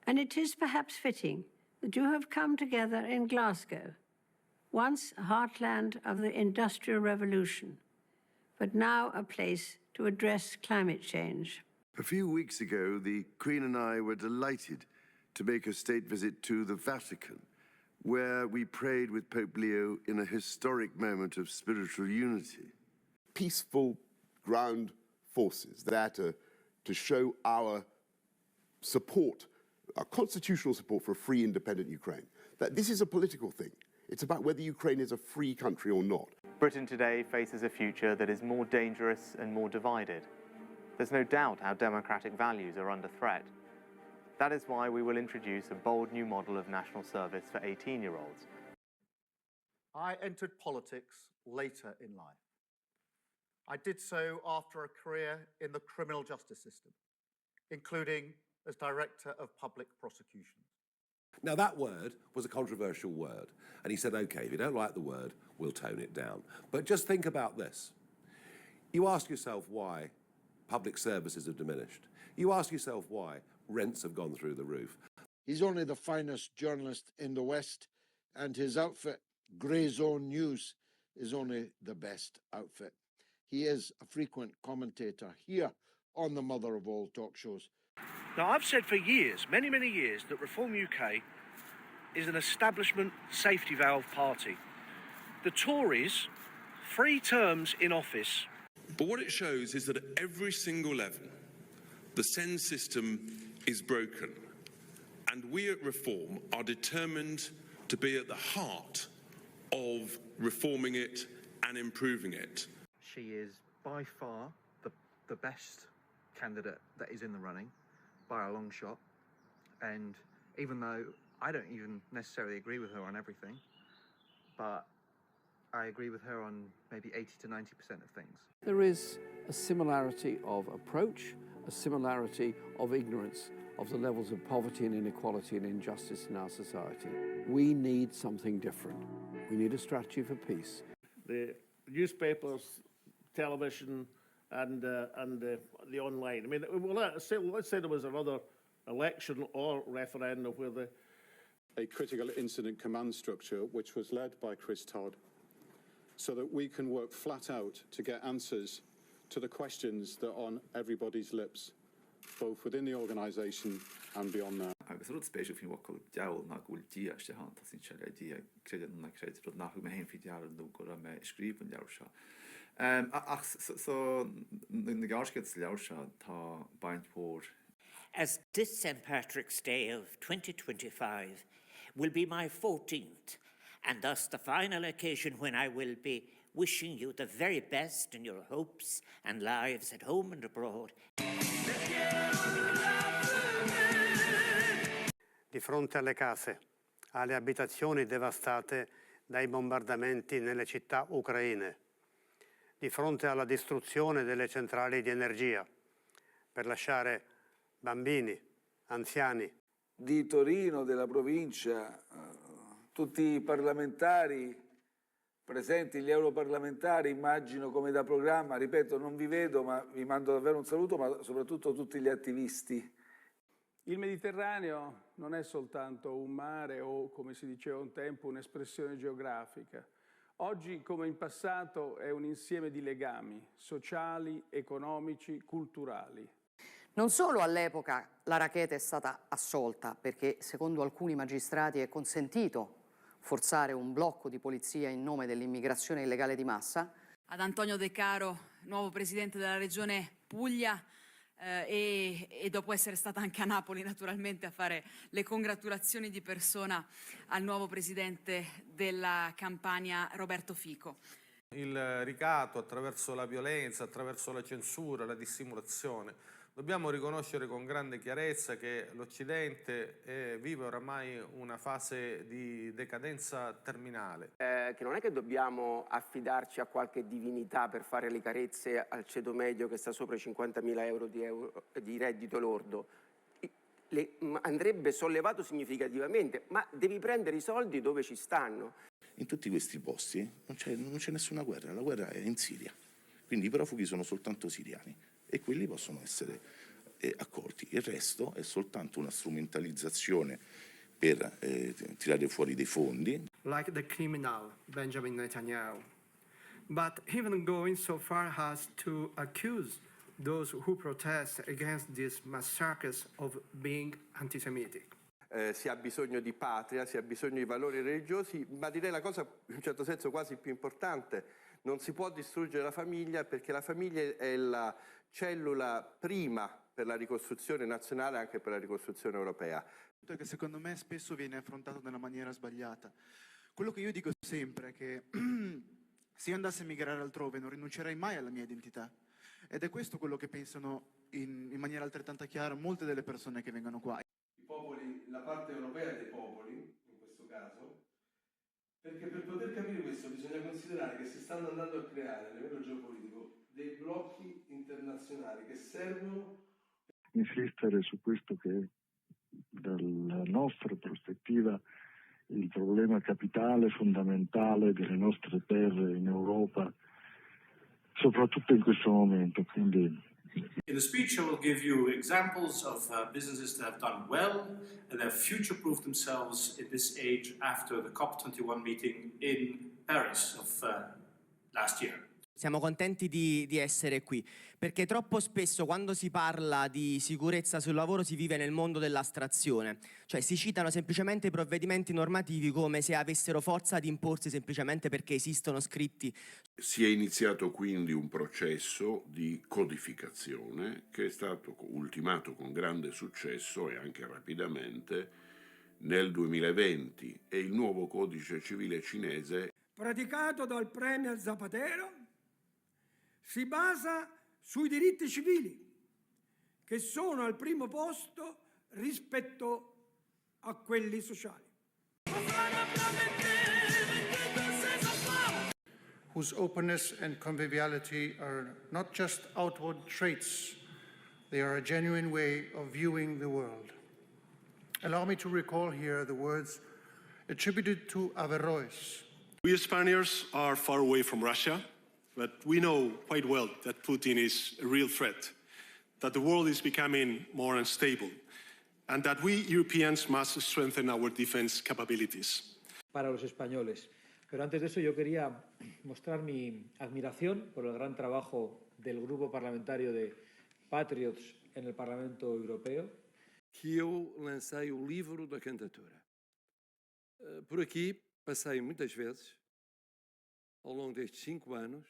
And it is perhaps fitting that you have come together in Glasgow, once a heartland of the Industrial Revolution, but now a place to address climate change. A few weeks ago, the Queen and I were delighted to make a state visit to the Vatican, where we prayed with Pope Leo in a historic moment of spiritual unity. Peaceful ground forces there to show our support, our constitutional support for a free, independent Ukraine. That this is a political thing. It's about whether Ukraine is a free country or not. Britain today faces a future that is more dangerous and more divided. There's no doubt our democratic values are under threat. That is why we will introduce a bold new model of national service for 18-year-olds. I entered politics later in life. I did so after a career in the criminal justice system, including as Director of Public Prosecutions. Now, that word was a controversial word, and he said, OK, if you don't like the word, we'll tone it down. But just think about this. You ask yourself why public services have diminished. You ask yourself why rents have gone through the roof. He's only the finest journalist in the West, and his outfit, Grey Zone News, is only the best outfit. He is a frequent commentator here on the mother of all talk shows. Now, I've said for years, many, many years, that Reform UK is an establishment safety valve party. The Tories, 3 terms in office. But what it shows is that at every single level, the SEND system is broken. And we at Reform are determined to be at the heart of reforming it and improving it. She is by far the best candidate that is in the running, by a long shot. And even though I don't even necessarily agree with her on everything, but I agree with her on maybe 80 to 90% of things. There is a similarity of approach, a similarity of ignorance of the levels of poverty and inequality and injustice in our society. We need something different. We need a strategy for peace. The newspapers, television, and the online. I mean, well, let's say there was another election or referendum where a critical incident command structure which was led by Chris Todd, so that we can work flat out to get answers to the questions that are on everybody's lips, both within the organisation and beyond that. Agus rud spéisiú fin wacol deall na gúil dia se han tá sin seile dia credan na creid rud nach me hen fi deall no go me skriven deall sha. Ach so na garsket deall sha tá baint por. As this St. Patrick's Day of 2025 will be my 14th, and thus the final occasion when I will be wishing you the very best in your hopes and lives at home and abroad. Di fronte alle case, alle abitazioni devastate dai bombardamenti nelle città ucraine, di fronte alla distruzione delle centrali di energia, per lasciare bambini, anziani. Di Torino, della provincia, tutti i parlamentari presenti, gli europarlamentari, immagino come da programma, ripeto, non vi vedo, ma vi mando davvero un saluto, ma soprattutto tutti gli attivisti. Il Mediterraneo non è soltanto un mare o, come si diceva un tempo, un'espressione geografica. Oggi, come in passato, è un insieme di legami sociali, economici, culturali. Non solo all'epoca la racketa è stata assolta, perché secondo alcuni magistrati è consentito forzare un blocco di polizia in nome dell'immigrazione illegale di massa. Ad Antonio De Caro, nuovo presidente della regione Puglia, e dopo essere stata anche a Napoli naturalmente a fare le congratulazioni di persona al nuovo presidente della Campania Roberto Fico. Il ricatto attraverso la violenza, attraverso la censura, la dissimulazione. Dobbiamo riconoscere con grande chiarezza che l'Occidente vive oramai una fase di decadenza terminale. Che non è che dobbiamo affidarci a qualche divinità per fare le carezze al ceto medio che sta sopra i 50.000 euro di reddito lordo. Andrebbe sollevato significativamente, ma devi prendere i soldi dove ci stanno. In tutti questi posti non c'è nessuna guerra, la guerra è in Siria. Quindi i profughi sono soltanto siriani. E quelli possono essere accorti. Il resto è soltanto una strumentalizzazione per tirare fuori dei fondi. Like the criminal Benjamin Netanyahu, but even going so far as to accuse those who protest against these massacres of being anti-Semitic. Si ha bisogno di patria, si ha bisogno di valori religiosi, ma direi la cosa in un certo senso quasi più importante: non si può distruggere la famiglia, perché la famiglia è la cellula prima per la ricostruzione nazionale e anche per la ricostruzione europea. Che secondo me spesso viene affrontato nella maniera sbagliata. Quello che io dico sempre è che se io andassi a migrare altrove non rinuncerei mai alla mia identità, ed è questo quello che pensano in maniera altrettanto chiara molte delle persone che vengono qua. I popoli, la parte europea dei popoli, in questo caso, perché per poter capire questo bisogna considerare che si stanno andando a creare a livello geopolitico dei blocchi internazionali che servono insistere su questo che dalla nostra prospettiva il problema capitale, fondamentale delle nostre terre in Europa, soprattutto in questo momento. Quindi in the speech, I will give you examples of businesses that have done well and have future-proofed themselves in this age after the COP21 meeting in Paris of last year. Siamo contenti di essere qui, perché troppo spesso quando si parla di sicurezza sul lavoro si vive nel mondo dell'astrazione, cioè si citano semplicemente provvedimenti normativi come se avessero forza di imporsi semplicemente perché esistono scritti. Si è iniziato quindi un processo di codificazione che è stato ultimato con grande successo e anche rapidamente nel 2020 e il nuovo codice civile cinese, praticato dal premier Zapatero, si basa sui diritti civili, che sono al primo posto rispetto a quelli sociali. Whose openness and conviviality are not just outward traits, they are a genuine way of viewing the world. Allow me to recall here the words attributed to Averroes. We Spaniards are far away from Russia, but we know quite well that Putin is a real threat, that the world is becoming more unstable, and that we Europeans must strengthen our defense capabilities. Para los españoles. Pero antes de eso yo quería mostrar mi admiración por el gran trabajo del grupo parlamentario de Patriots en el Parlamento Europeo. Que eu lancei o livro da candidatura. Por aqui passei muitas vezes, ao longo destes 5 anos,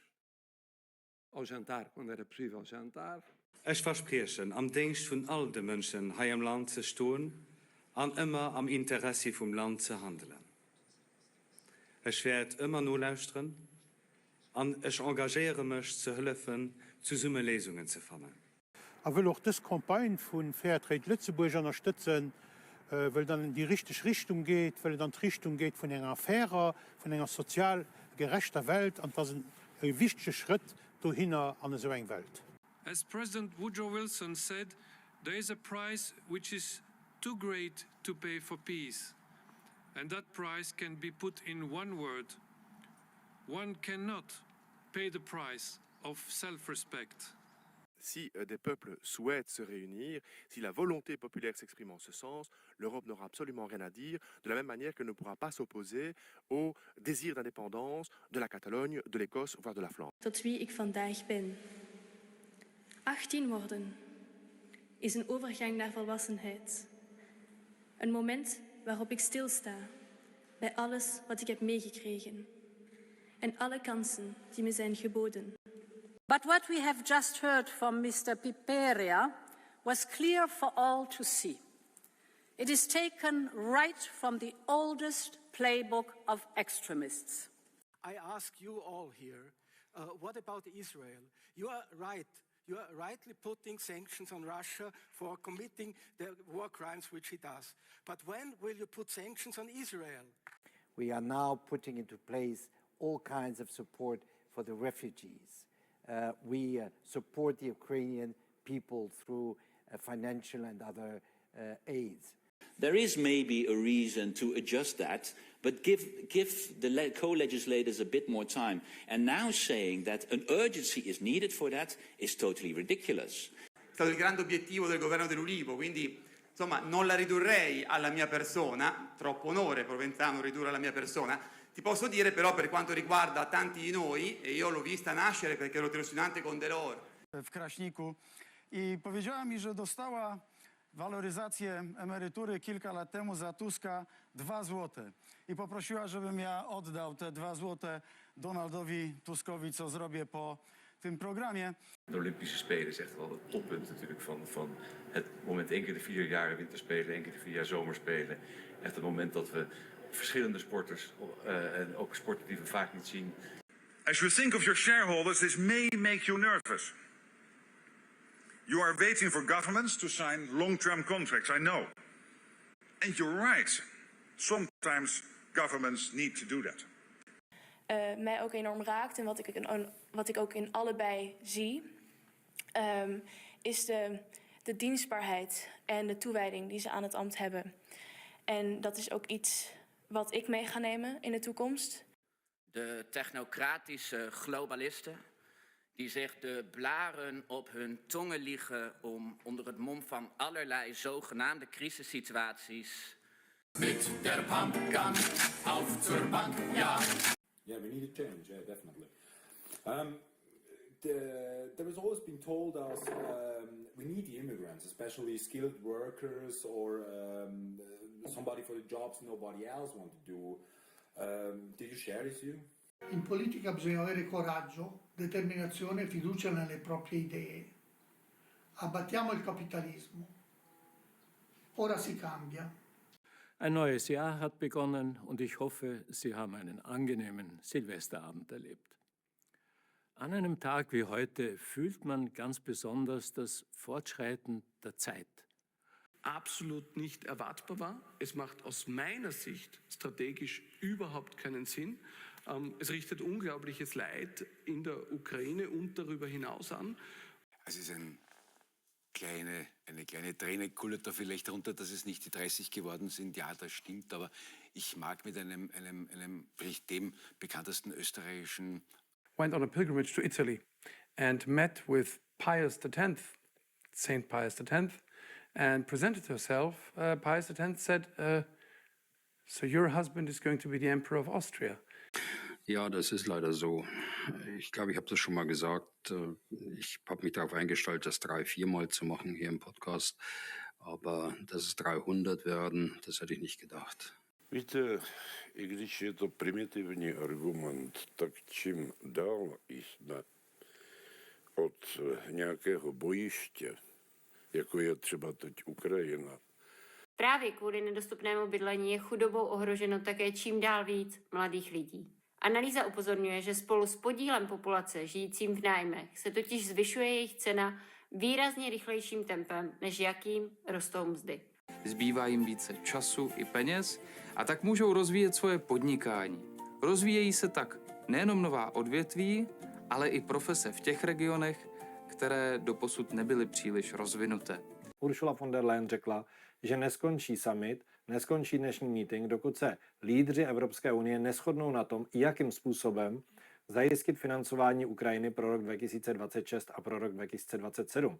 ao jantar, quando era possível jantar. Ich verspreche, am dienst von all den Menschen hier im Land zu stehen und immer am Interesse vom Land zu handeln. Ich werde immer nur luisteren und ich engagiere mich zu helfen, zusammen Lösungen zu finden. Ich will auch das Kampagne von Fairtrade Lützeburg unterstützen, weil dann in die richtige Richtung geht, weil dann die Richtung geht von einer fairer, von einer sozial gerechter Welt, und das ist ein wichtiger Schritt dahin an so einer Welt. As President Woodrow Wilson said, there is a price which is too great to pay for peace. And that price can be put in one word. One cannot pay the price of self-respect. Si des peuples souhaitent se réunir, si la volonté populaire s'exprime en ce sens, l'Europe n'aura absolument rien à dire, de la même manière qu'elle ne pourra pas s'opposer au désir d'indépendance de la Catalogne, de l'Écosse, voire de la Flandre. Tot wie ik vandaag ben. 18 worden is een overgang naar volwassenheid. Een moment waarop ik stilsta bij alles wat ik heb meegekregen en alle kansen die me zijn geboden. But what we have just heard from Mr. Piperia was clear for all to see. It is taken right from the oldest playbook of extremists. I ask you all here, what about Israel? You are right. You are rightly putting sanctions on Russia for committing the war crimes which it does. But when will you put sanctions on Israel? We are now putting into place all kinds of support for the refugees. We support the Ukrainian people through financial and other aids. There is maybe a reason to adjust that, but give the co-legislators a bit more time. And now saying that an urgency is needed for that is totally ridiculous. stato il grande obiettivo del governo dell'Ulivo, quindi insomma non la ridurrei alla mia persona, troppo onore Provenzano ridurre alla mia persona. Ti posso dire però per quanto riguarda tanti di noi, e io l'ho vista nascere perché ero tirocinante con Delors. W Kraśniku i powiedziała mi, że dostała waloryzację emerytury kilka lat temu za Tuska 2 złote i poprosiła, żebym ja oddał te 2 złote Donaldowi Tuskowi, co zrobię po tym programie. De Olympische Spelen is echt wel het toppunt natuurlijk van het moment 1 keer de 4 jaar winterspelen, 1 keer de 4 jaar zomerspelen. Echt het moment dat we verschillende sporters en ook sporten die we vaak niet zien. As you think of your shareholders, this may make you nervous. You are waiting for governments to sign long-term contracts, I know. And you're right. Sometimes governments need to do that. Mij ook enorm raakt en wat ik ook in allebei zie, is de dienstbaarheid en de toewijding die ze aan het ambt hebben. En dat is ook iets wat ik mee ga nemen in de toekomst. De technocratische globalisten die zich de blaren op hun tongen liegen om onder het mom van allerlei zogenaamde crisissituaties mit der Pumpgun auf zur Bank, ja. Yeah, we need a change, yeah, definitely. There has always been told us we need the immigrants, especially skilled workers or somebody for the jobs nobody else wants to do. Did you share this view? In politica bisogna avere coraggio, determinazione e fiducia nelle proprie idee. Abbattiamo il capitalismo. Ora si cambia. Ein neues Jahr hat begonnen und ich hoffe, Sie haben einen angenehmen Silvesterabend erlebt. An einem Tag wie heute fühlt man ganz besonders das Fortschreiten der Zeit. Absolut nicht erwartbar war. Es macht aus meiner Sicht strategisch überhaupt keinen Sinn. Es richtet unglaubliches Leid in der Ukraine und darüber hinaus an. Es ist eine kleine Träne kullert da vielleicht runter, dass es nicht die 30 geworden sind. Ja, das stimmt, aber ich mag mit einem vielleicht dem bekanntesten österreichischen went on a pilgrimage to Italy and met with Pius X, Saint Pius X, and presented herself. Pius X said, so your husband is going to be the Emperor of Austria. Ja, das ist leider so. Ich glaube, ich habe das schon mal gesagt. Ich habe mich darauf eingestellt, das 3-4 Mal zu machen hier im Podcast. Aber dass es 300 werden, das hätte ich nicht gedacht. Víte, i když je to primitivní argument, tak čím dál jsme od nějakého bojiště, jako je třeba teď Ukrajina. Právě kvůli nedostupnému bydlení je chudobou ohroženo také čím dál víc mladých lidí. Analýza upozorňuje, že spolu s podílem populace žijícím v nájmech se totiž zvyšuje jejich cena výrazně rychlejším tempem, než jakým rostou mzdy. Zbývá jim více času i peněz a tak můžou rozvíjet svoje podnikání. Rozvíjejí se tak nejenom nová odvětví, ale i profese v těch regionech, které doposud nebyly příliš rozvinuté. Ursula von der Leyen řekla, že neskončí summit, neskončí dnešní meeting, dokud se lídři Evropské unie neshodnou na tom, jakým způsobem zajistit financování Ukrajiny pro rok 2026 a pro rok 2027.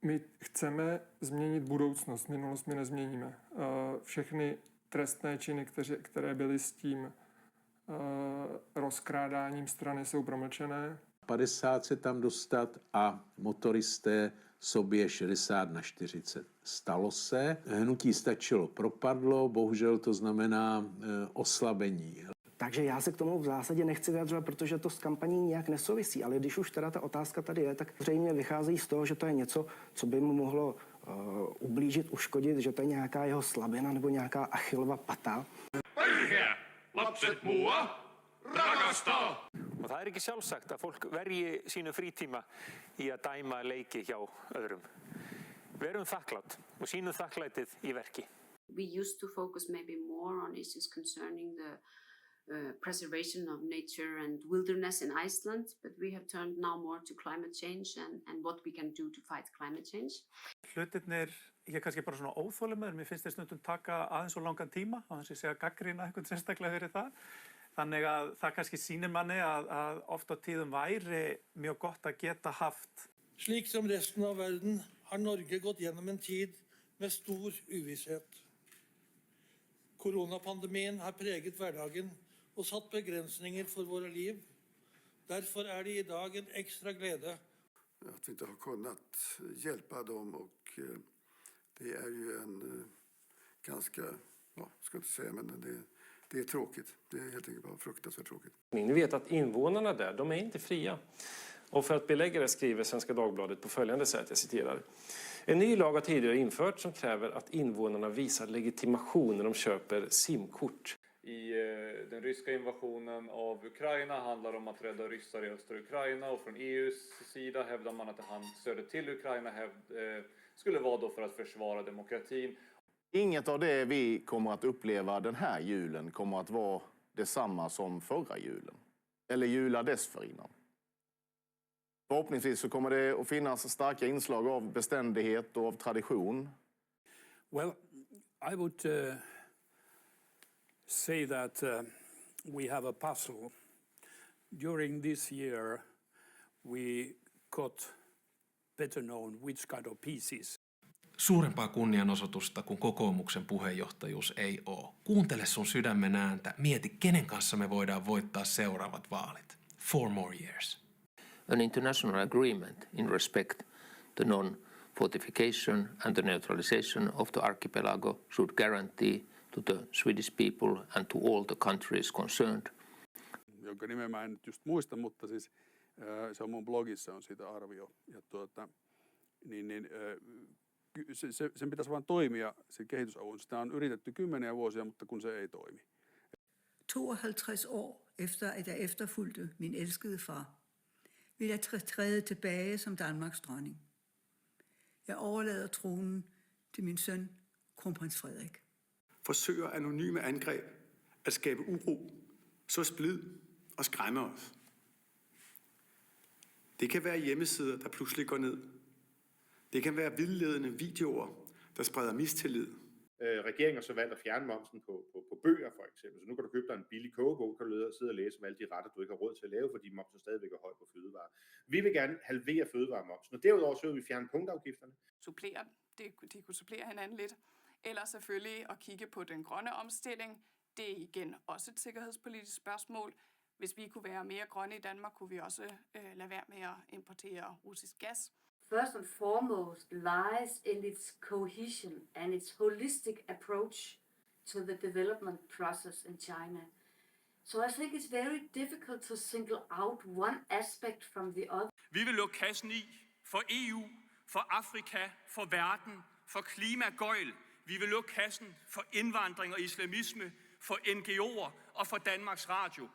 My chceme změnit budoucnost, minulost my nezměníme. Všechny trestné činy, které byly s tím rozkrádáním strany, jsou promlčené. 50 se tam dostat a motoristé sobě 60/40. Stalo se, hnutí stačilo, propadlo, bohužel to znamená oslabení. Takže já se k tomu v zásadě nechci vyjadřovat, protože to s kampaní nějak nesouvisí, ale když už teda ta otázka tady je, tak zřejmě vychází z toho, že to je něco, co by mu mohlo ublížit, uškodit, že to je nějaká jeho slabina nebo nějaká Achillova pata. Lapset mua rakastaa! Og það ekki sjálfsagt að fólk verji sínum frítíma í að dæma leiki hjá öðrum. Verum þakklátt og sínum þakklætið í verki. We used to focus maybe more on issues concerning the preservation of nature and wilderness in Iceland, but we have turned now more to climate change and what we can do to fight climate change. Hlutirnir, ég er kannski bara svona óþolinmóður, mér finnst þeir stundum taka aðeins og langan tíma, á þess að segja gagnrýna einhvern sérstaklega fyrir það. Þannig að það kannski sýnir manni að oft á tíðum væri mjög gott að geta haft Slik som resten av verden har Norge gått gjennom en tid med stor uvisshet. Koronapandemien har preget hverdagen og satt begrensninger for våre liv. Derfor är det idag en extra glädje att vi inte har kunnat hjälpa dem, och det är ju en ganska, ja, ska inte säga, men det är tråkigt. Det är helt enkelt bara fruktansvärt tråkigt. Ni vet att invånarna där, de är inte fria. Och för att belägga det skriver Svenska Dagbladet på följande sätt, jag citerar. En ny lag har tidigare införts som kräver att invånarna visar legitimation när de köper simkort. I den ryska invasionen av Ukraina handlar om att rädda ryssar i östra Ukraina, och från EUs sida hävdar man att stödet till Ukraina skulle vara då för att försvara demokratin. Inget av det vi kommer att uppleva den här julen kommer att vara detsamma som förra julen. Eller jular dessförinnan. Förhoppningsvis så kommer det att finnas starka inslag av beständighet och av tradition. Well, I would say that we have a puzzle. During this year, we got better known which kind of pieces. Suurempaa kunnianosoitusta kuin kokoomuksen puheenjohtajuus ei ole. Kuuntele sun sydämen ääntä. Mieti, kenen kanssa me voidaan voittaa seuraavat vaalit. 4 more years. An international agreement in respect to non-fortification and the neutralization of the archipelago should guarantee to the Swedish people and to all the countries concerned. Jonka nimen mä en nyt just muista, mutta siis se on mun blogissa on siitä arvio. Ja sen pitäisi vaan toimia, se kehitysavun. Sitä on yritetty 10 vuosia, mutta kun se ei toimi. 52 år efter at jeg efterfulgte min elskede far, vil jeg træde tilbage som Danmarks dronning. Jeg overlader tronen til min søn, kronprins Frederik. Forsøger anonyme angreb at skabe uro, så splid og skræmme os. Det kan være hjemmesider, der pludselig går ned. Det kan være vildledende videoer, der spreder mistillid. Regeringen har så valgt at fjerne momsen på bøger, for eksempel. Så nu kan du købe dig en billig kogebog, kan du sidde og læse om alle de retter, du ikke har råd til at lave, fordi momsen stadigvæk er høj på fødevarer. Vi vil gerne halvere fødevaremomsen, og derudover så vil vi fjerne punktafgifterne. De kunne supplere hinanden lidt. Eller selvfølgelig at kigge på den grønne omstilling. Det er igen også et sikkerhedspolitisk spørgsmål. Hvis vi kunne være mere grønne i Danmark, kunne vi også lade være med at importere russisk gas. First and foremost lies in its cohesion and its holistic approach to the development process in China. So I think it's very difficult to single out one aspect from the other. Vi vil lukke kassen i for EU, for Afrika, for verden, for klimagøjl. Vi vil lukke kassen for indvandring og islamisme, for NGO'er og for Danmarks Radio.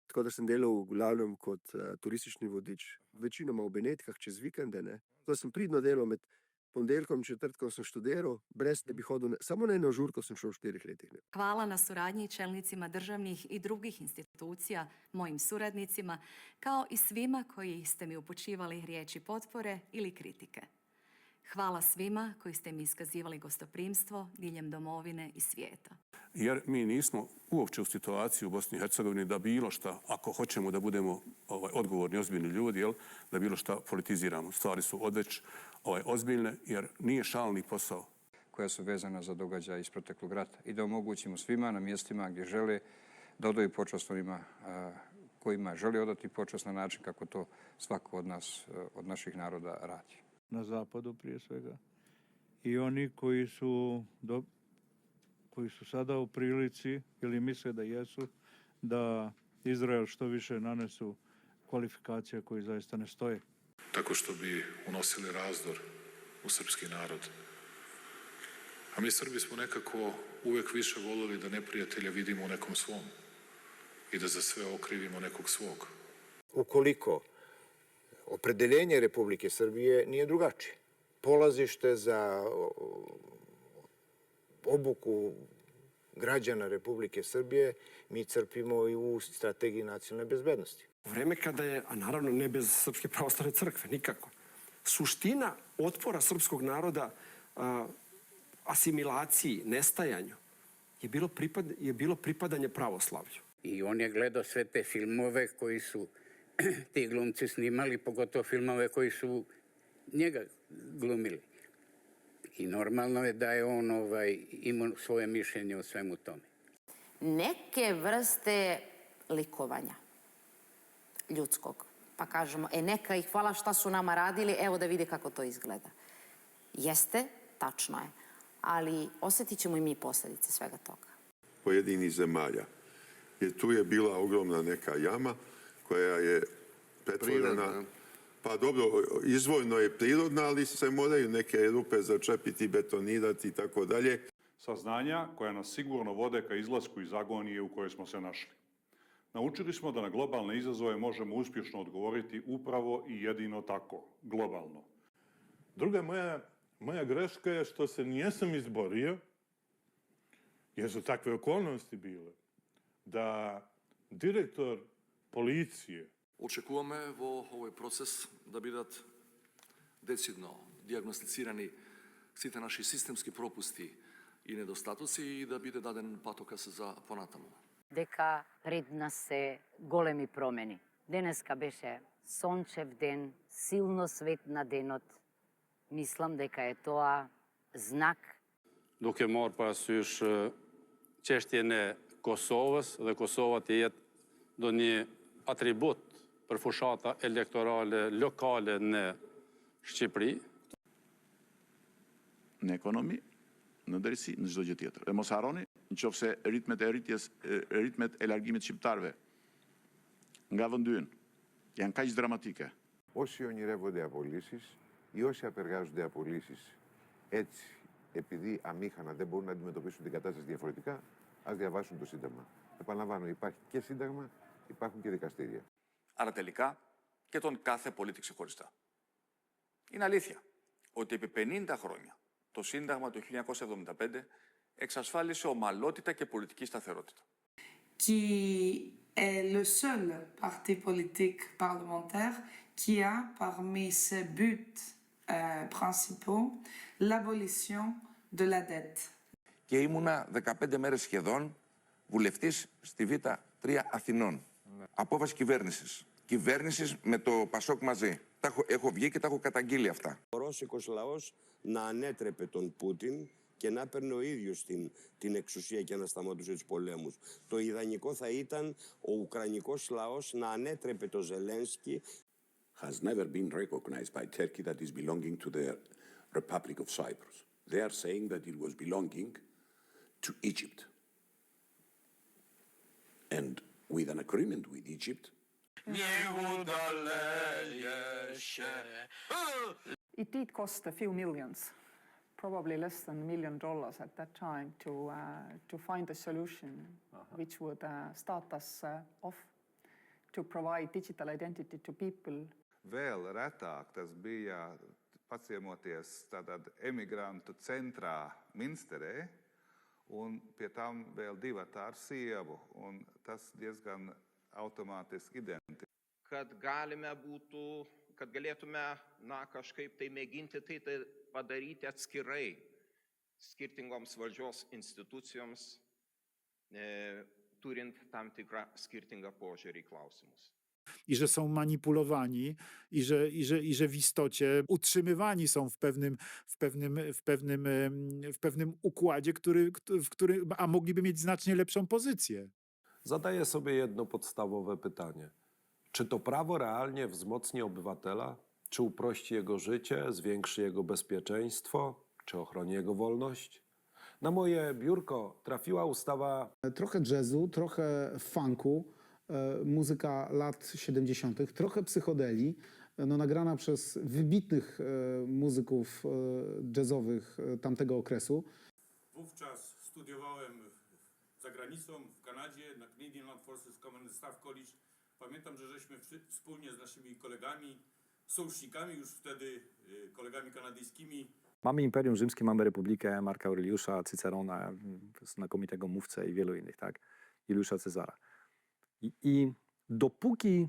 Tako da sem delal v glavnem kot turistični vodič, večinoma v Benetkah čez vikende. Ne. To sem pridno delal med ponedeljkom in četrtkom sem študiral, brez da bi hodil, samo na eno žurko sem šel v 4 letih. Ne. Hvala na suradnji čelnicima državnih i drugih institucija, mojim suradnicima, kao i svima koji ste mi upućivali riječi potpore ili kritike. Hvala svima koji ste mi iskazivali gostoprimstvo diljem domovine i svijeta. Jer mi nismo uopće u situaciji u Bosni i Hercegovini da bilo šta, ako hoćemo da budemo odgovorni, ozbiljni ljudi, da bilo šta politiziramo. Stvari su odveć ozbiljne jer nije šalni posao. Koja su vezana za događaje iz proteklog rata i da omogućimo svima na mjestima gdje žele da odaju počast onima kojima žele odati počast na način kako to svako od nas, od naših naroda radi. Na zapadu prije svega. I oni koji su sada u prilici ili misle da jesu, da Izrael što više nanesu kvalifikacije koje zaista ne stoje. Tako što bi unosili razdor u srpski narod. A mi Srbi smo nekako uvek više volili da neprijatelja vidimo u nekom svom i da za sve okrivimo nekog svog. Ukoliko opredeljenje Republike Srbije nije drugačije, polazište za obuku građana Republike Srbije mi crpimo i u strategiji nacionalne bezbednosti. U vreme kada je, a naravno ne bez Srpske pravoslavne crkve, nikako, suština otpora srpskog naroda asimilaciji, nestajanju, je bilo pripadanje pravoslavlju. I on je gledao sve te filmove koji su ti glumci snimali, pogotovo filmove koji su njega glumili. I normalno je da je on imao svoje mišljenje o svemu tome. Neke vrste likovanja ljudskog. Pa kažemo, neka ih hvala šta su nama radili, evo da vidi kako to izgleda. Jeste, tačno je, ali osjetit ćemo i mi posljedice svega toga. Pojedinih zemalja. Jer tu je bila ogromna neka jama koja je pretvorena. Pa dobro, izvorno je prirodna, ali se moraju neke rupe začepiti, betonirati i tako dalje. Saznanja koja nas sigurno vode ka izlasku iz agonije u kojoj smo se našli. Naučili smo da na globalne izazove možemo uspješno odgovoriti upravo i jedino tako, globalno. Druga moja greška je što se nijesam izborio, jer su takve okolnosti bile, da direktor policije Očekujeme v ovaj proces, da bi decidno diagnosticirani vsi te naši sistemski propusti i nedostatoci и да биде даден патоказ за понатаму. Дека пред нас се големи промени. Денеска беше сончев ден, силно свет на денот. Мислам дека е тоа знак. Duke marrë parasysh çështjen e Kosovës dhe Kosova të jetë do një atribut për fushata elektorale lokale në Shqipëri. Në ekonomi, në drejtësi, në çdo gjë tjetër. Dhe mos harroni, nëse ritmet e largimit shqiptarëve nga vendi ynë janë kaq dramatike. Όσοι ονειρεύονται απολύσεις ή όσοι απεργάζονται απολύσεις έτσι, επειδή αμήχανα δεν μπορούν να αντιμετωπίσουν την κατάσταση διαφορετικά, ας διαβάσουν το Σύνταγμα. Επαναλαμβάνω, υπάρχει και Σύνταγμα, υπάρχουν και δικαστήρια. Άρα τελικά και τον κάθε πολίτη ξεχωριστά. Είναι αλήθεια ότι επί 50 χρόνια το Σύνταγμα του 1975 εξασφάλισε ομαλότητα και πολιτική σταθερότητα. Qui est le seul parti politique parlementaire qui a parmi ses buts principaux l'abolition de la dette. Και ήμουνα 15 μέρες σχεδόν βουλευτής στη Β3 Αθηνών. Απόφαση κυβέρνησης. Κυβέρνησης με το Πασόκ μαζί. Έχω βγει και τα έχω καταγγείλει αυτά. Ο Ρώσικος λαός να ανέτρεπε τον Πούτιν και να παίρνει ο ίδιος την εξουσία και να σταματούσε τους πολέμους. Το ιδανικό θα ήταν ο Ουκρανικός λαός να ανέτρεπε τον Ζελένσκι. Has never been recognized by Turkey that is belonging to the Republic of Cyprus. They are saying that it was belonging to Egypt. And with an agreement with Egypt, it did cost a few millions, probably less than $1 million at that time, to find a solution which would start us off to provide digital identity to people. Vēl retāk tas bija paciemoties tātad emigrantu centrā Minsterē, un pie tam vēl 2 ar sievu, un tas diezgan automātiski identiski. Kad galėtume, kažkaip tai mėginti tai padaryti atskirai skirtingoms valdžios institucijoms, turint tam tikrą skirtingą požiūrį į klausimus. I że są manipulowani i że w istocie utrzymywani są w pewnym układzie, a mogliby mieć znacznie lepszą pozycję. Zadaję sobie jedno podstawowe pytanie. Czy to prawo realnie wzmocni obywatela? Czy uprości jego życie, zwiększy jego bezpieczeństwo? Czy ochroni jego wolność? Na moje biurko trafiła ustawa... Trochę jazzu, trochę funku, muzyka lat 70., trochę psychodeli, nagrana przez wybitnych muzyków jazzowych tamtego okresu. Wówczas studiowałem za granicą, w Kanadzie, na Canadian Armed Forces Command Staff College. Pamiętam, że żeśmy wspólnie z naszymi kolegami, sojusznikami, już wtedy kolegami kanadyjskimi. Mamy Imperium Rzymskie, mamy Republikę Marka Aureliusza, Cycerona, znakomitego mówcę i wielu innych, tak? Juliusza Cezara. I dopóki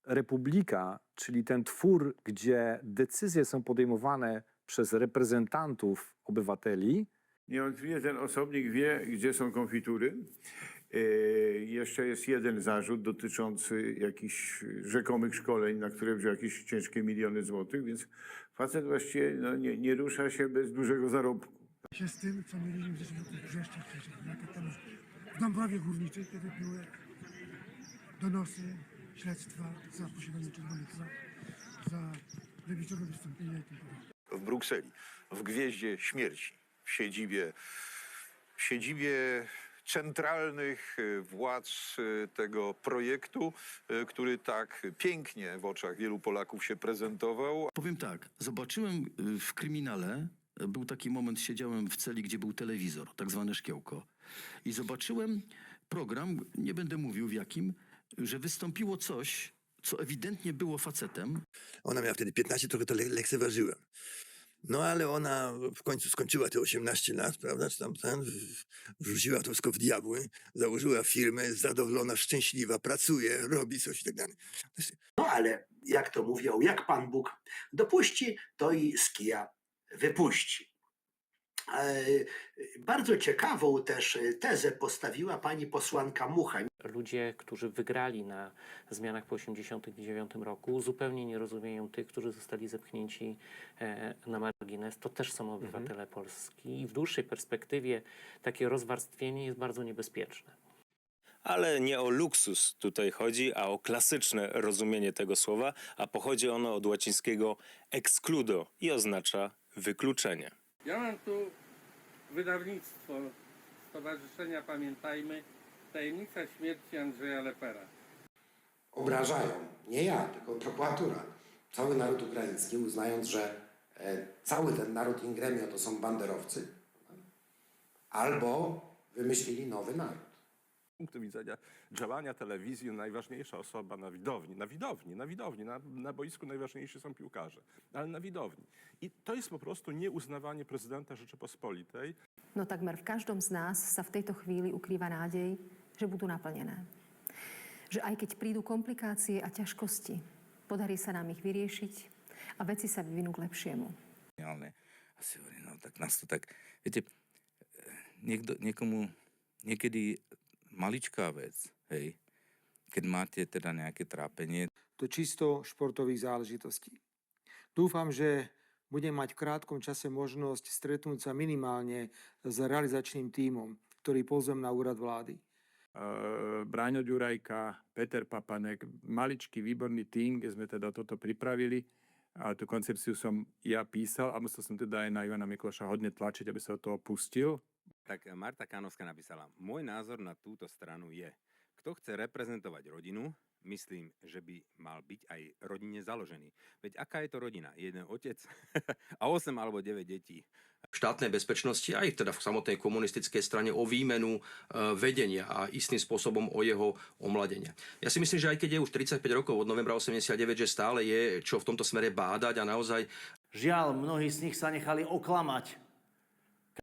Republika, czyli ten twór, gdzie decyzje są podejmowane przez reprezentantów obywateli. Niewątpliwie ten osobnik wie, gdzie są konfitury. jeszcze jest jeden zarzut dotyczący jakichś rzekomych szkoleń, na które wziął jakieś ciężkie miliony złotych, więc facet właściwie nie rusza się bez dużego zarobku. Się z tym, co mieliśmy w zeszłym roku w Brzeszczach wcześniej, jak tam w Dąbrowie Górniczej, kiedy były donosy, śledztwa za posiadanie czerwonych, za lewicowe wystąpienia i tym podobne. W Brukseli, w Gwieździe Śmierci, w siedzibie centralnych władz tego projektu, który tak pięknie w oczach wielu Polaków się prezentował. Powiem tak, zobaczyłem w kryminale, był taki moment, siedziałem w celi, gdzie był telewizor, tak zwane szkiełko. I zobaczyłem program, nie będę mówił w jakim, że wystąpiło coś, co ewidentnie było facetem. Ona miała wtedy 15, trochę to lekceważyłem. No ale ona w końcu skończyła te 18 lat, prawda, czy tam wrzuciła to wszystko w diabły, założyła firmę, jest zadowolona, szczęśliwa, pracuje, robi coś i tak dalej. No ale jak to mówią, jak Pan Bóg dopuści, to i z kija wypuści. Bardzo ciekawą też tezę postawiła pani posłanka Mucha. Ludzie, którzy wygrali na zmianach po 1989 roku, zupełnie nie rozumieją tych, którzy zostali zepchnięci na margines. To też są obywatele Polski i w dłuższej perspektywie takie rozwarstwienie jest bardzo niebezpieczne. Ale nie o luksus tutaj chodzi, a o klasyczne rozumienie tego słowa, a pochodzi ono od łacińskiego excludo i oznacza wykluczenie. Ja mam tu wydawnictwo Stowarzyszenia Pamiętajmy, Tajemnica śmierci Andrzeja Lepera. Obrażają, nie ja, tylko prokuratura, cały naród ukraiński, uznając, że cały ten naród in gremio to są banderowcy, albo wymyślili nowy naród. Z punktu widzenia działania telewizji najważniejsza osoba na boisku najważniejsi są piłkarze, ale na widowni. I to jest po prostu neuznawanie prezydenta Rzeczypospolitej. No takmer v každom z nás sa v tejto chvíli ukrýva nádej, že budú naplnené. Že aj keď prídu komplikácie a ťažkosti, podarí sa nám ich vyriešiť a veci sa vyvinú k lepšiemu. Asi hovorím, no tak nás to tak, viete, niekomu niekedy maličká vec, hej, keď máte teda nejaké trápenie. Do čisto športových záležitostí. Dúfam, že budem mať v krátkom čase možnosť stretnúť sa minimálne s realizačným tímom, ktorý pozvem na úrad vlády. Braňo Ďurajka, Peter Papanek, maličký výborný tím, kde sme teda toto pripravili. A tú koncepciu som ja písal a musel som teda aj na Ivana Mikloša hodne tlačiť, aby sa do toho pustil. Tak Marta Kanovská napísala, môj názor na túto stranu je, kto chce reprezentovať rodinu, myslím, že by mal byť aj rodine založený. Veď aká je to rodina? Jeden otec a 8 alebo 9 detí. Štátnej bezpečnosti aj teda v samotnej komunistickej strane o výmenu vedenia a istým spôsobom o jeho omladenia. Ja si myslím, že aj keď je už 35 rokov od novembra 89, že stále je čo v tomto smere bádať a naozaj... Žiaľ, mnohí z nich sa nechali oklamať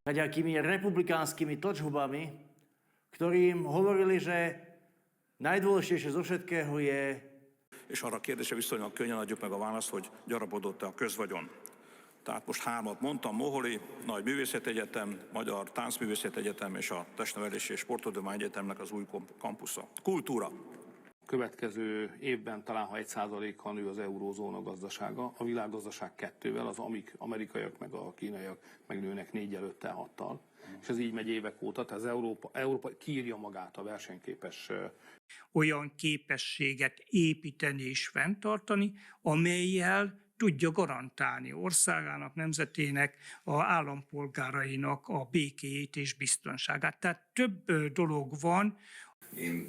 kaďakými republikánskymi točhubami, ktorí im hovorili, že najdôležitejšie zo všetkého je... És arra a kérdésre viszonylag könnyen adjuk meg a választ, hogy gyarapodott-e a közvagyon. Tehát most 3 mondtam, Moholi, Nagy Művészetegyetem, Magyar Táncművészetegyetem és a Testnevelési és Sporttudomány Egyetemnek az új kampusza. Kultúra. Következő évben talán, ha 1%-kal nő az eurózóna gazdasága, a világgazdaság 2-vel, az amerikaiak meg a kínaiak megnőnek 4-5-6-tal. És ez így megy évek óta, tehát Európa kiírja magát a versenyképes... Olyan képességet építeni és fenntartani, amellyel tudja garantálni országának, nemzetének, a állampolgárainak a békéjét és biztonságát. Tehát több dolog van.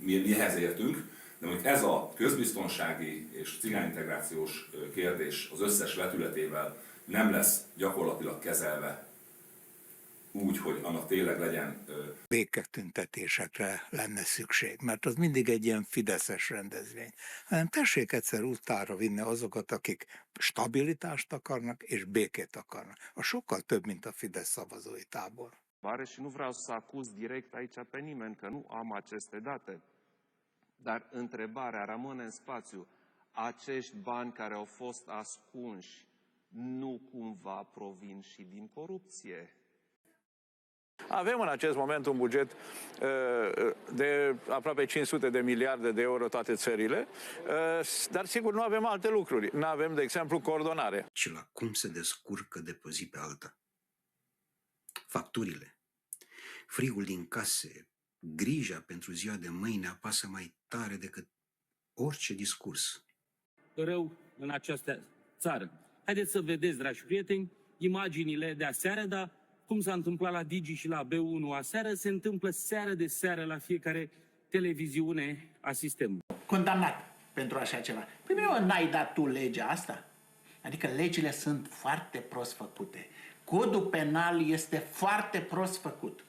Mi ehhez értünk, de mondjuk ez a közbiztonsági és cigányintegrációs kérdés az összes vetületével nem lesz gyakorlatilag kezelve úgy, hogy annak tényleg legyen... Béketüntetésekre lenne szükség, mert az mindig egy ilyen fideszes rendezvény. Hanem tessék egyszer úttára vinni azokat, akik stabilitást akarnak és békét akarnak. A sokkal több, mint a Fidesz szavazói tábor. Și nu vreau să acuz direct aici pe nimeni, că nu am aceste date. Dar întrebarea rămâne în spațiu. Acești bani care au fost ascunși nu cumva provin și din corupție? Avem în acest moment un buget de aproape 500 de miliarde de euro toate țările, dar sigur nu avem alte lucruri. Nu avem, de exemplu, coordonare. Și la cum se descurcă de pe zi pe alta. Facturile, frigul din case, grija pentru ziua de mâine apasă mai tare decât orice discurs. Rău în această țară. Haideți să vedeți, dragi prieteni, imaginile de aseară, dar cum s-a întâmplat la Digi și la B1 aseară, se întâmplă seară de seară la fiecare televiziune a sistemului. Condamnat pentru așa ceva. Primul, n-ai dat tu legea asta? Adică legile sunt foarte prost făcute. Codul penal este foarte prost făcut.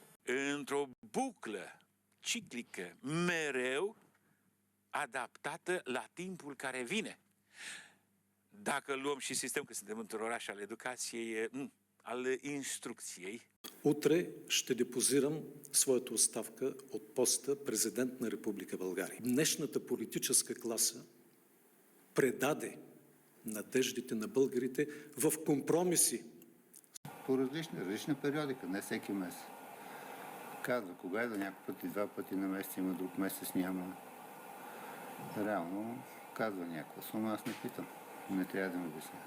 Într-o buclă ciclică, mereu adaptată la timpul care vine. Dacă luăm și sistemul, că suntem într-un oraș al educației, al instrucției. Утре ще депозирам своята оставка от поста президент на Република България. Днешната политическа класа предаде надеждите на българите в компромиси. По различни периодика, не всеки месец. Казва, кога е за някой пъти, 2 пъти на месец има, друг месец няма. Реално казва някаква сума, аз не питам. Не трябва да ми обясня.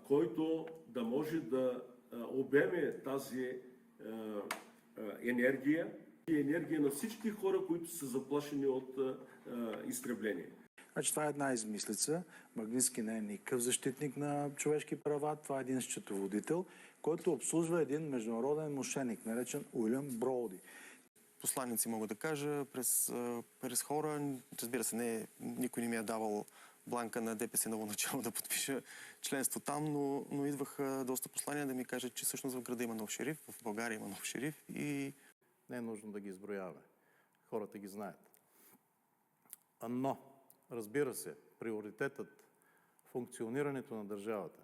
Който да може да обеме тази енергия и енергия на всички хора, които са заплашени от изтребление. Значи това е една измислица. Магнитски не е никакъв защитник на човешки права. Това е един счетоводител, който обслужва един международен мошеник, наречен Уилям Броуди. Посланици мога да кажа през хора. Разбира се, никой не ми е давал бланка на ДПС ново начало да подпиша членство там, но идваха доста послания да ми кажат, че всъщност в града има нов шериф, в България има нов шериф и не е нужно да ги изброяваме. Хората ги знаят. Но, разбира се, приоритетът, функционирането на държавата,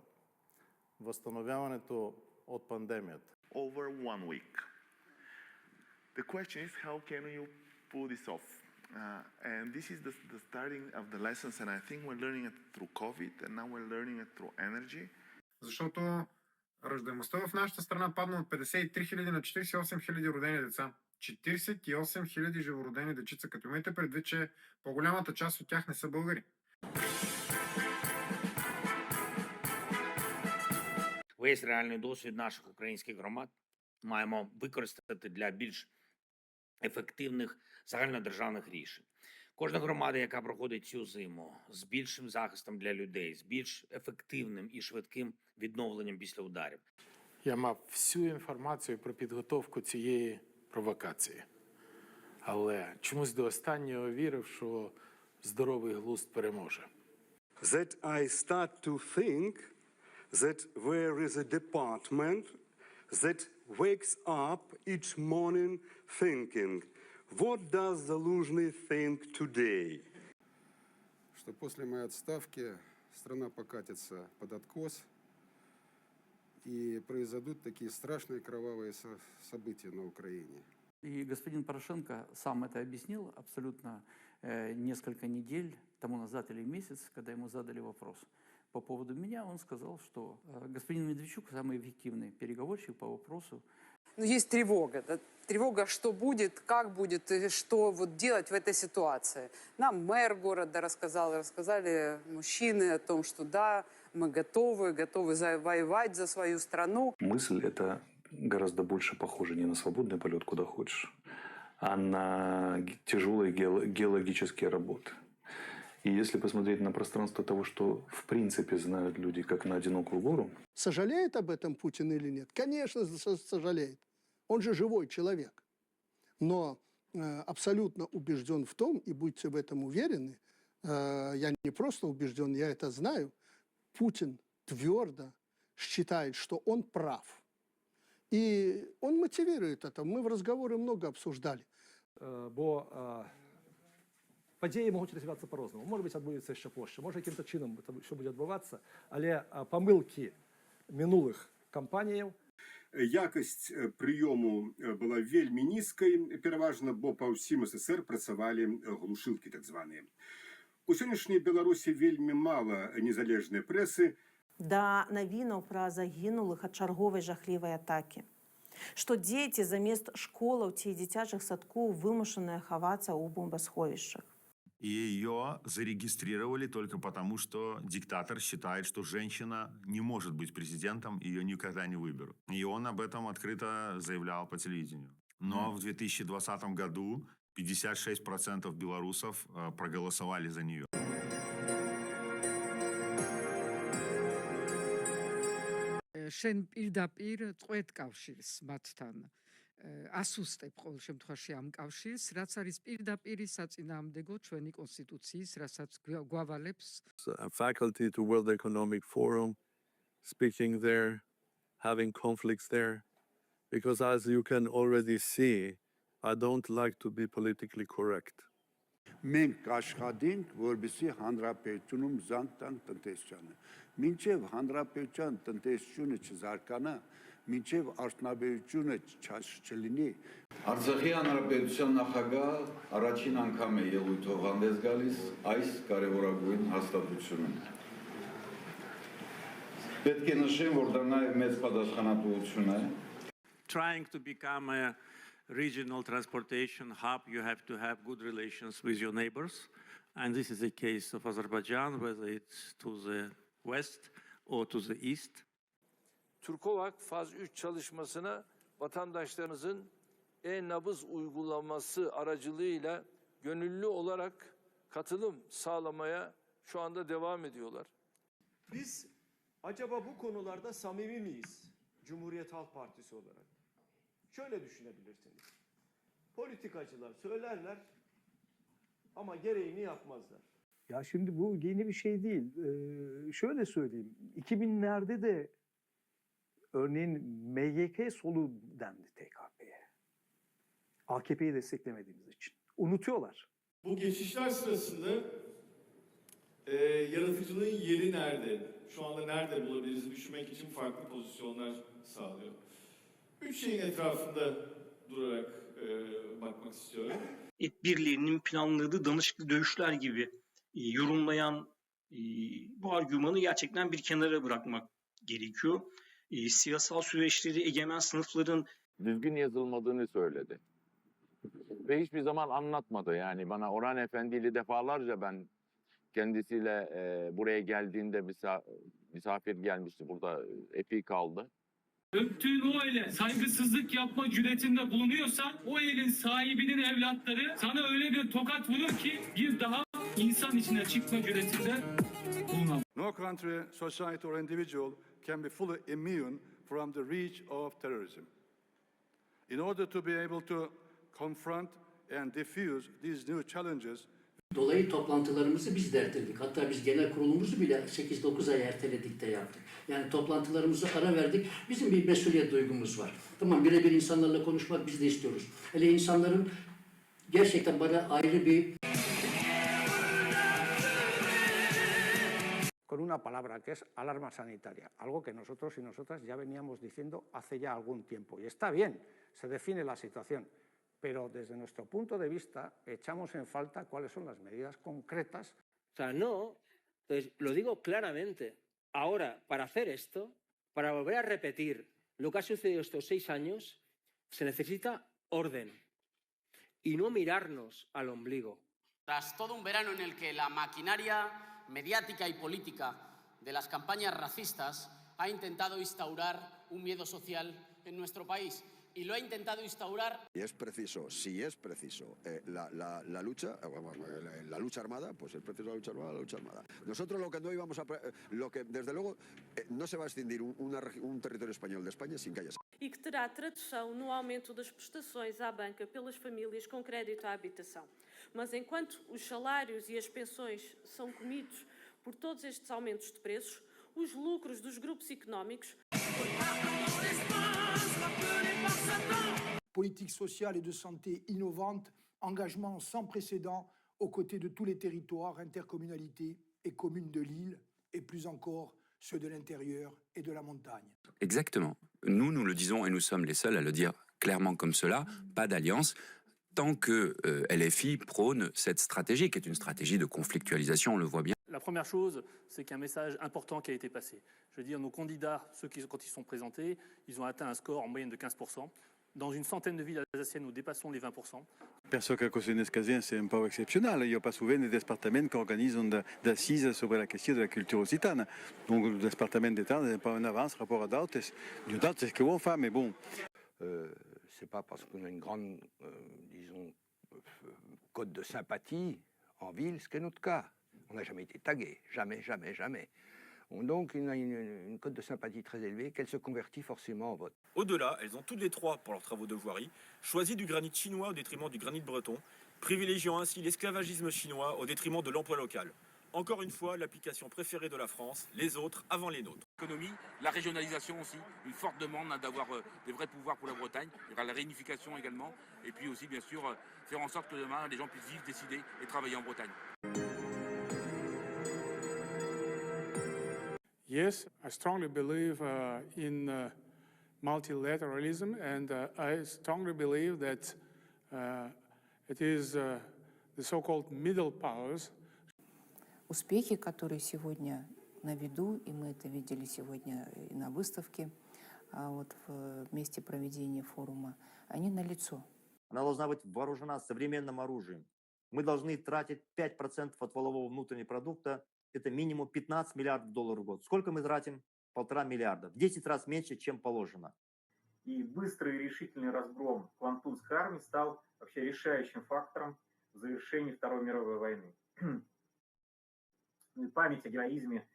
възстановяването от пандемията. Over 1 week. The question is how can you pull this off? And this is the starting of the lessons, and I think we're learning it through COVID, and now we're learning it through energy. Защото раждаемостта в нашата страна падна от 53 000 на 48 000 родени деца. 48 000 живородени дечица, като имайте предвид, че по-голямата част от тях не са българи. Весь реальний досвід наших українських громад маємо використати для більш ефективних загальнодержавних рішень. Кожна громада, яка проходить цю зиму з більшим захистом для людей, з більш ефективним і швидким відновленням після ударів. Я мав всю інформацію про підготовку цієї провокації. Але чомусь до останнього вірив, що здоровий глузд переможе. That I start to think that there is a department that wakes up each morning thinking, what does Залужный think today? Что после моей отставки страна покатится под откос и произойдут такие страшные кровавые события на Украине. И господин Порошенко сам это объяснил абсолютно несколько недель тому назад или месяц, когда ему задали вопрос. По поводу меня он сказал, что господин Медведчук самый эффективный переговорщик по вопросу. Есть тревога. Да? Тревога, что будет, как будет, и что вот делать в этой ситуации. Нам мэр города рассказали мужчины о том, что да, мы готовы воевать за свою страну. Мысль это гораздо больше похожа не на свободный полет куда хочешь, а на тяжелые геологические работы. И если посмотреть на пространство того, что в принципе знают люди как на одинокую гору. Сожалеет об этом Путин или нет? Конечно, сожалеет. Он же живой человек. Но абсолютно убежден в том, и будьте в этом уверены, я не просто убежден, я это знаю, Путин твердо считает, что он прав. И он мотивирует это. Мы в разговоре много обсуждали. Події можуть розвиватися по-разному. Може бути, відбудеться ще позже, може яким-то чином що буде відбуватися, але помилки минулих кампаній. Якость прийому була вельми низькою, переважно, бо по всім СССР працювали глушилки так звані. У сьогоднішній Білорусі вельми мало незалежної преси. Да навінав про загинулих від чергової жахливої атаки. Што дзеці замест школаў ці дзіцячых садкоў вымушаныя хавацца ў бомбасховішчах. И ее зарегистрировали только потому, что диктатор считает, что женщина не может быть президентом, ее никогда не выберут. И он об этом открыто заявлял по телевидению. Но в 2020 году 56% белорусов проголосовали за нее. შენ პირდაპირ წვეთ კავშირს მათთან ასუსტებ ყოველ შემთხვევაში ამ კავშირს, რაც არის პირდაპირი საწინააღმდეგო ჩვენი კონსტიტუციის, რასაც გვავალებს. Faculty to World Economic Forum, speaking there, having conflicts there, because as you can already see, I don't like to be politically correct. Մենք կաշխատենք, որպեսզի հանրապետությունում զանգ տանք տնտեսությանը։ Մինչև հանրապետության տնտեսությունը չզարգանա, մինչև արդյունաբերությունը չլինի։ Արցախի հանրապետության նախագահ առաջին անգամ է ելույթով հանդես գալիս այս կարևորագույն հաստատությունում։ Պետք է նշեմ, որ դա նաև մեծ պատասխանատվություն է։ Trying to become a regional transportation hub, you have to have good relations with your neighbors. And this is the case of Azerbaijan, whether it's to the west or to the east. Turkovak Faz 3 çalışmasına vatandaşlarınızın e-nabız uygulaması aracılığıyla gönüllü olarak katılım sağlamaya şu anda devam ediyorlar. Biz acaba bu konularda samimi miyiz Cumhuriyet Halk Partisi olarak? Şöyle düşünebilirsiniz. Politikacılar söylerler ama gereğini yapmazlar. Ya şimdi bu yeni bir şey değil. Şöyle söyleyeyim. 2000'lerde de örneğin MGK solu dendi TKP'ye. AKP'yi desteklemediğimiz için. Unutuyorlar. Bu geçişler sırasında yaratıcılığın yeri nerede? Şu anda nerede bulabiliriz düşünmek için farklı pozisyonlar sağlıyor. Üç şeyin etrafında durarak bakmak istiyorum. Birliğinin planladığı danışıklı dövüşler gibi yorumlayan bu argümanı gerçekten bir kenara bırakmak gerekiyor. Siyasal süreçleri egemen sınıfların düzgün yazılmadığını söyledi. Ve hiçbir zaman anlatmadı. Yani bana Orhan Efendi ile defalarca ben kendisiyle buraya geldiğinde misafir gelmişti. Burada epey kaldı. Öptüğün o ele saygısızlık yapma cüretinde bulunuyorsan o elin sahibinin evlatları sana öyle bir tokat vurur ki bir daha insan içine çıkma cüretinde bulunamaz. No country, society or individual can be fully immune from the reach of terrorism. In order to be able to confront and defuse these new challenges, dolayı toplantılarımızı biz de erteledik. Hatta biz genel kurulumuzu bile 8-9 ay erteledik de yaptık. Yani toplantılarımızı ara verdik. Bizim bir mesuliyet duygumuz var. Tamam, birebir insanlarla konuşmak biz de istiyoruz. Hele insanların gerçekten bana ayrı bir... Con una palabra que es alarma sanitaria, algo que nosotros y nosotras ya veníamos diciendo hace ya algún tiempo. Y está bien, se define la situación. Pero desde nuestro punto de vista echamos en falta cuáles son las medidas concretas. O sea, no, entonces lo digo claramente, ahora para hacer esto, para volver a repetir lo que ha sucedido estos 6 años, se necesita orden y no mirarnos al ombligo. Tras todo un verano en el que la maquinaria mediática y política de las campañas racistas ha intentado instaurar un miedo social en nuestro país. Y lo ha intentado instaurar. Y es preciso, si es preciso, la lucha armada, pues es preciso la lucha armada. Nosotros lo que no íbamos a, lo que desde luego no se va a extindir un territorio español de España sin que haya. E que terá tradução no aumento das prestações à banca pelas famílias com crédito à habitação. Mas enquanto os salários e as pensões são comidos por todos estes aumentos de preços, os lucros dos grupos económicos. Politique sociale et de santé innovante, engagement sans précédent aux côtés de tous les territoires, intercommunalités et communes de l'île, et plus encore ceux de l'intérieur et de la montagne. Exactement. Nous le disons et nous sommes les seuls à le dire clairement comme cela. Pas d'alliance. tant que LFI prône cette stratégie, qui est une stratégie de conflictualisation, on le voit bien. La première chose, c'est qu'il y a un message important qui a été passé. Je veux dire, nos candidats, quand ils sont présentés, ils ont atteint un score en moyenne de 15%. Dans une centaine de villes alsaciennes, nous dépassons les 20%. Penso que a Costa Casien, c'est un peu exceptionnel. Il n'y a pas souvent des départements qui organisent d'assises sur la question de la culture occitane. Donc le département d'État n'est pas en avance par rapport à d'autres. D'autres, c'est ce qu'on fait, mais bon. C'est pas parce qu'on a une grande, disons, cote de sympathie en ville, ce qui est notre cas. On n'a jamais été tagué, jamais, jamais, jamais. Donc, on a une cote de sympathie très élevée, qu'elle se convertit forcément en vote. Au-delà, elles ont toutes les trois, pour leurs travaux de voirie, choisi du granit chinois au détriment du granit breton, privilégiant ainsi l'esclavagisme chinois au détriment de l'emploi local. Encore une fois, l'application préférée de la France, les autres avant les nôtres. L'économie, la régionalisation aussi, une forte demande d'avoir des vrais pouvoirs pour la Bretagne, il y aura la réunification également, et puis aussi, bien sûr, faire en sorte que demain, les gens puissent vivre, décider et travailler en Bretagne. Yes, I strongly believe in multilateralism, and I strongly believe that it is the so-called middle powers. Успехи, которые сегодня на виду, и мы это видели сегодня и на выставке, вот в месте проведения форума, они налицо. Она должна быть вооружена современным оружием. Мы должны тратить 5% от валового внутреннего продукта, это минимум 15 миллиардов долларов в год. Сколько мы тратим? 1,5 миллиарда. В 10 раз меньше, чем положено. И быстрый и решительный разгром Квантунской армии стал вообще решающим фактором в завершении Второй мировой войны. Память о героизме,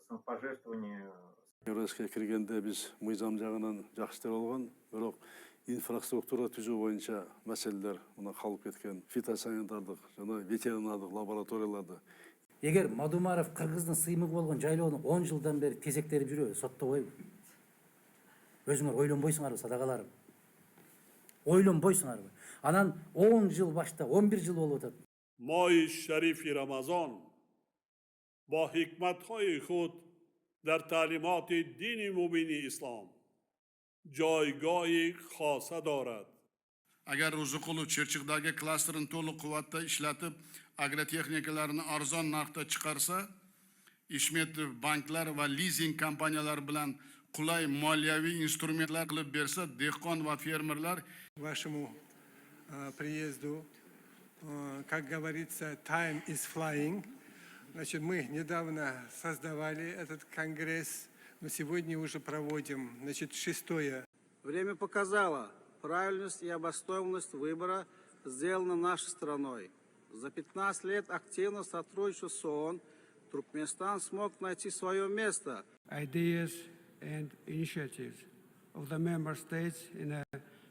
самопожертвовании. Европаға кіргенде біз мыйзам жағынан жақсы істер болған, бірақ инфраструктура түзу бойынша мәселелер мына қалып кеткен фитосанитарлық жана ветеринарлық лабораторияларды. Егер Мадумаров Кыргыздын сыймыгы болгон жайлоону 10 жылдан бери кезектерип жүрөбү, соттобойбу. Өзүңөр ойлонбойсуңарбы, садакаларым? Ойлонбойсуңарбы? Анан 10 жыл башта, 11 жыл болуп атат. ماه شریف رمضان با حکمت‌های خود در تعلیمات دین مبین اسلام جایگاهی خاصه دارد. Agar Ruzuqulu Chirchiqdagi klasterini to'liq quvvatda ishlatib, agrotexnikalarni arzon narxda chiqarsa, Ishmetov banklar va lizing kompaniyalari bilan qulay moliyaviy instrumentlar qilib bersa, dehqon va fermerlar вашему приезду, как говорится, time is flying. Значит, мы недавно создавали этот конгресс, но сегодня уже проводим, значит, 6-е. Время показало, правильность и обоснованность выбора сделана нашей страной. За 15 лет активного сотрудничества с ООН Туркменистан смог найти свое место. Ideas and initiatives of the member states in a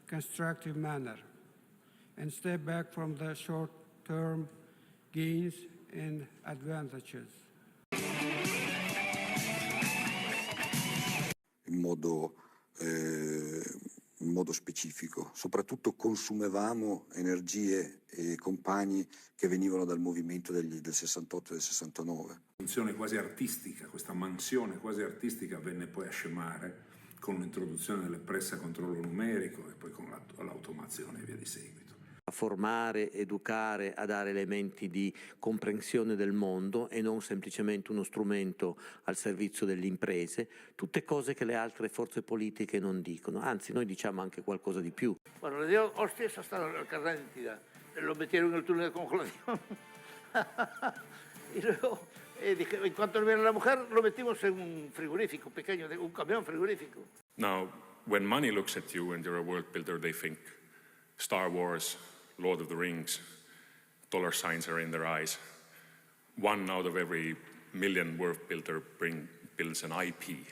constructive manner and step back from the short-term gains and advantages. In modo specifico, soprattutto consumevamo energie e compagni che venivano dal movimento del 68 e del 69. Funzione quasi artistica, questa mansione quasi artistica venne poi a scemare con l'introduzione delle presse a controllo numerico e poi con l'automazione e via di seguito. A formare, educare, a dare elementi di comprensione del mondo e non semplicemente uno strumento al servizio delle imprese, tutte cose che le altre forze politiche non dicono, anzi noi diciamo anche qualcosa di più. Bueno, le dio hostias hasta el carnet de identidad, lo metieron en el túnel de congelación y luego dije, en cuanto viene la mujer lo metimos en un frigorífico pequeño, un camión frigorífico. Now, when money looks at you and you're a world builder, they think Star Wars, Lord of the Rings, dollar signs are in their eyes. 1 out of every million world builder builds an IP.